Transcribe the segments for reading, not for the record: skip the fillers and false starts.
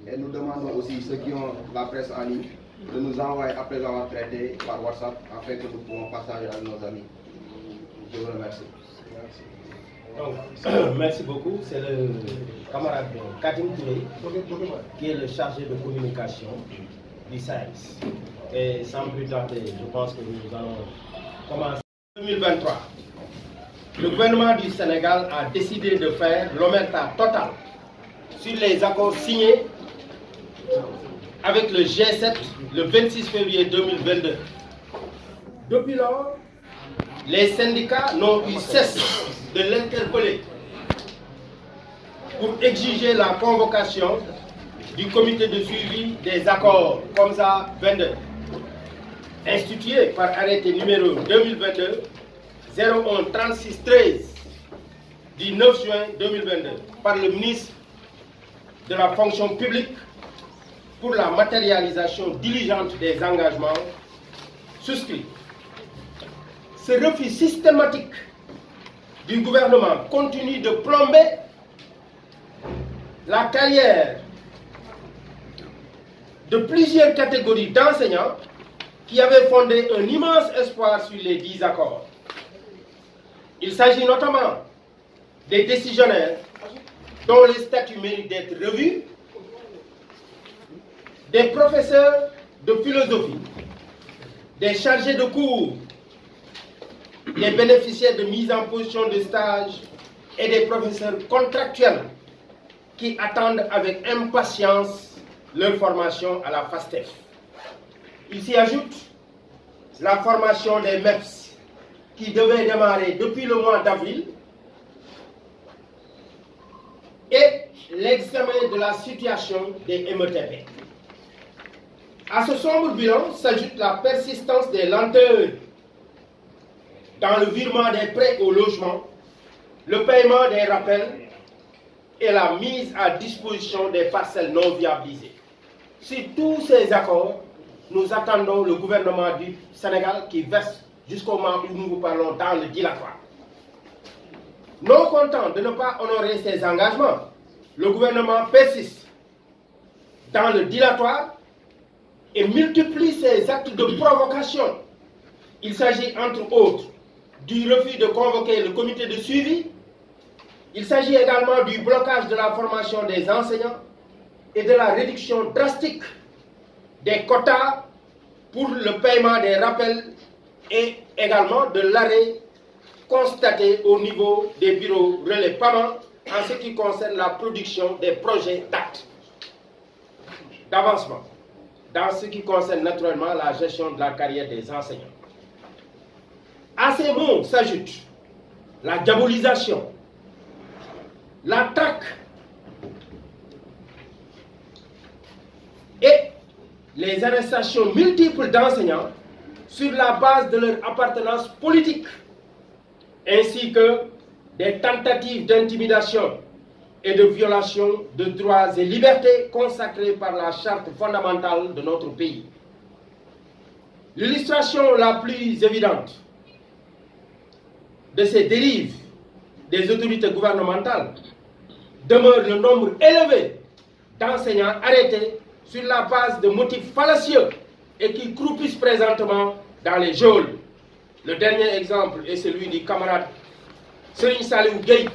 Et nous demandons aussi ceux qui ont la presse en ligne de nous envoyer après avoir traité par WhatsApp afin que nous puissions partager avec nos amis. Je vous remercie. Donc, merci beaucoup. C'est le camarade Kadim Touré qui est le chargé de communication du SAES. Et sans plus tarder, je pense que nous allons commencer. En 2023, le gouvernement du Sénégal a décidé de faire l'omerta totale sur les accords signés avec le G7 le 26 février 2022. Depuis lors, les syndicats n'ont eu cesse de l'interpeller pour exiger la convocation du comité de suivi des accords COMSA 22, institué par arrêté numéro 2022 01 36 13 du 9 juin 2022 par le ministre de la fonction publique pour la matérialisation diligente des engagements souscrits. Ce refus systématique du gouvernement continue de plomber la carrière de plusieurs catégories d'enseignants qui avaient fondé un immense espoir sur les 10 accords. Il s'agit notamment des décisionnaires dont le statut mérite d'être revu, des professeurs de philosophie, des chargés de cours, des bénéficiaires de mise en position de stage et des professeurs contractuels qui attendent avec impatience leur formation à la FASTEF. Il s'y ajoute la formation des MEPS qui devait démarrer depuis le mois d'avril et l'examen de la situation des METP. À ce sombre bilan s'ajoute la persistance des lenteurs dans le virement des prêts au logement, le paiement des rappels et la mise à disposition des parcelles non viabilisées. Sur tous ces accords, nous attendons le gouvernement du Sénégal qui verse jusqu'au moment où nous vous parlons dans le dilatoire. Non content de ne pas honorer ses engagements, le gouvernement persiste dans le dilatoire et multiplie ses actes de provocation. Il s'agit entre autres du refus de convoquer le comité de suivi. Il s'agit également du blocage de la formation des enseignants et de la réduction drastique des quotas pour le paiement des rappels et également de l'arrêt constaté au niveau des bureaux relais PAMA en ce qui concerne la production des projets d'actes d'avancement, dans ce qui concerne naturellement la gestion de la carrière des enseignants. À ces mots s'ajoute la diabolisation, la traque et les arrestations multiples d'enseignants sur la base de leur appartenance politique, ainsi que des tentatives d'intimidation et de violation de droits et libertés consacrés par la charte fondamentale de notre pays. L'illustration la plus évidente de ces dérives des autorités gouvernementales demeure le nombre élevé d'enseignants arrêtés sur la base de motifs fallacieux et qui croupissent présentement dans les geôles. Le dernier exemple est celui du camarade Serigne Saliou Gueye,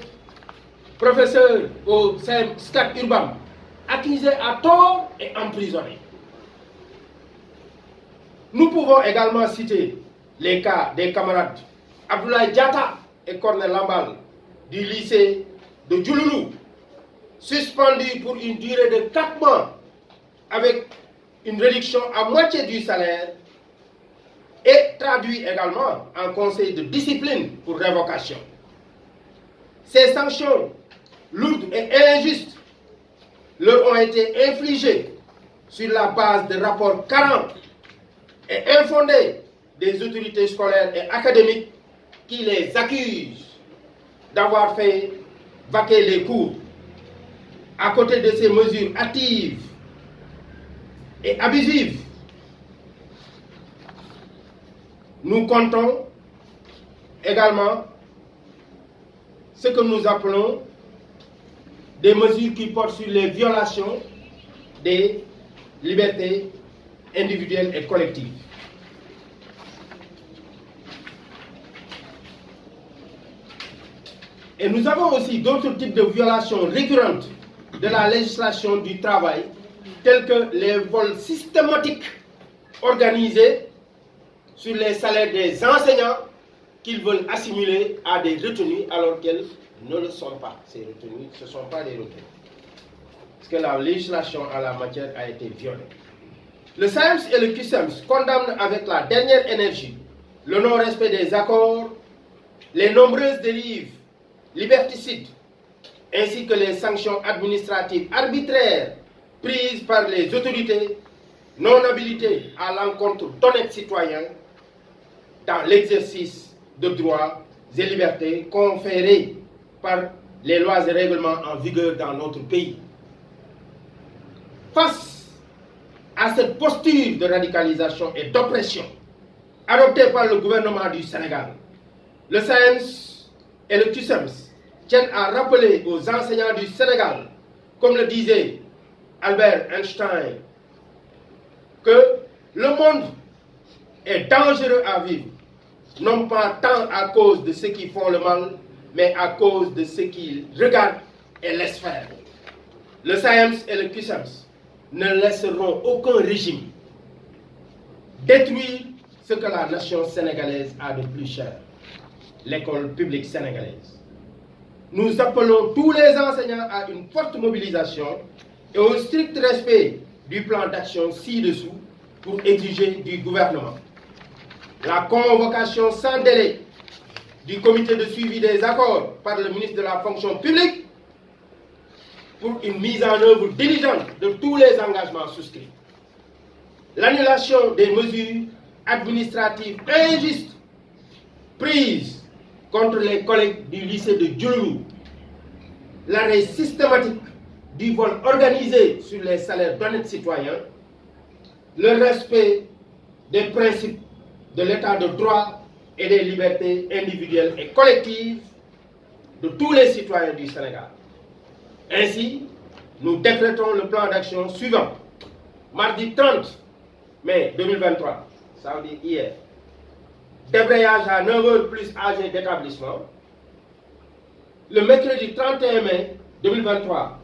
professeur au SCAT Urbam, accusé à tort et emprisonné. Nous pouvons également citer les cas des camarades Abdoulaye Diatta et Cornel Lambal du lycée de Djouloulou, suspendus pour une durée de 4 mois avec une réduction à moitié du salaire et traduits également en conseil de discipline pour révocation. Ces sanctions lourdes et injustes leur ont été infligées sur la base de rapports carents et infondés des autorités scolaires et académiques qui les accusent d'avoir fait vaquer les cours. à côté de ces mesures hâtives et abusives, nous comptons également ce que nous appelons des mesures qui portent sur les violations des libertés individuelles et collectives. Et nous avons aussi d'autres types de violations récurrentes de la législation du travail, tels que les vols systématiques organisés sur les salaires des enseignants qu'ils veulent assimiler à des retenues alors qu'elles ne le sont pas. Ces retenues, ce ne sont pas des retenues. Parce que la législation en la matière a été violée. Le SAEMS et le CUSEMS condamnent avec la dernière énergie le non-respect des accords, les nombreuses dérives liberticides, ainsi que les sanctions administratives arbitraires prises par les autorités non habilitées à l'encontre d'honnêtes citoyens dans l'exercice de droits et libertés conférés par les lois et règlements en vigueur dans notre pays. Face à cette posture de radicalisation et d'oppression adoptée par le gouvernement du Sénégal, le SAEMS et le CUSEMS tiennent à rappeler aux enseignants du Sénégal, comme le disait Albert Einstein, que le monde est dangereux à vivre, non pas tant à cause de ceux qui font le mal, mais à cause de ceux qui regardent et laissent faire. Le SAEMS et le CUSEMS ne laisseront aucun régime détruire ce que la nation sénégalaise a de plus cher, l'école publique sénégalaise. Nous appelons tous les enseignants à une forte mobilisation et au strict respect du plan d'action ci-dessous pour exiger du gouvernement la convocation sans délai du comité de suivi des accords par le ministre de la fonction publique pour une mise en œuvre diligente de tous les engagements souscrits. L'annulation des mesures administratives injustes prises contre les collègues du lycée de Diouloulou, l'arrêt systématique du vol organisé sur les salaires d'honnêtes citoyens, le respect des principes de l'état de droit et des libertés individuelles et collectives de tous les citoyens du Sénégal. Ainsi, nous décrétons le plan d'action suivant. Mardi 30 mai 2023, ça veut dire hier, débrayage à 9h plus AG d'établissement. Le mercredi 31 mai 2023,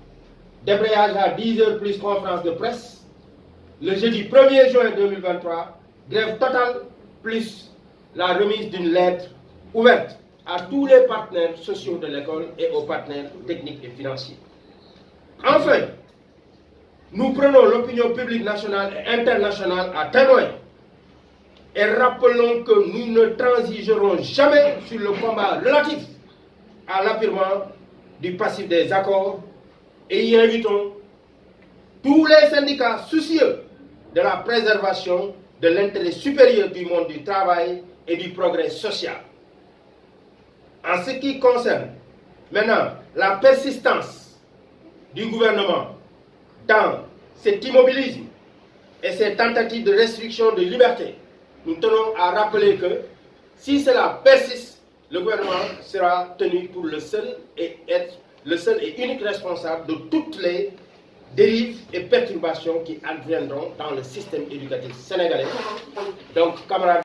débrayage à 10h plus conférence de presse. Le jeudi 1er juin 2023, grève totale plus la remise d'une lettre ouverte à tous les partenaires sociaux de l'école et aux partenaires techniques et financiers. Enfin, nous prenons l'opinion publique nationale et internationale à témoin et rappelons que nous ne transigerons jamais sur le combat relatif à l'appurement du passif des accords et y invitons tous les syndicats soucieux de la préservation de l'intérêt supérieur du monde du travail et du progrès social. En ce qui concerne maintenant la persistance du gouvernement dans cet immobilisme et ces tentatives de restriction de liberté, nous tenons à rappeler que si cela persiste, le gouvernement sera tenu pour le seul et unique responsable de toutes les dérives et perturbations qui adviendront dans le système éducatif sénégalais. Donc, camarades,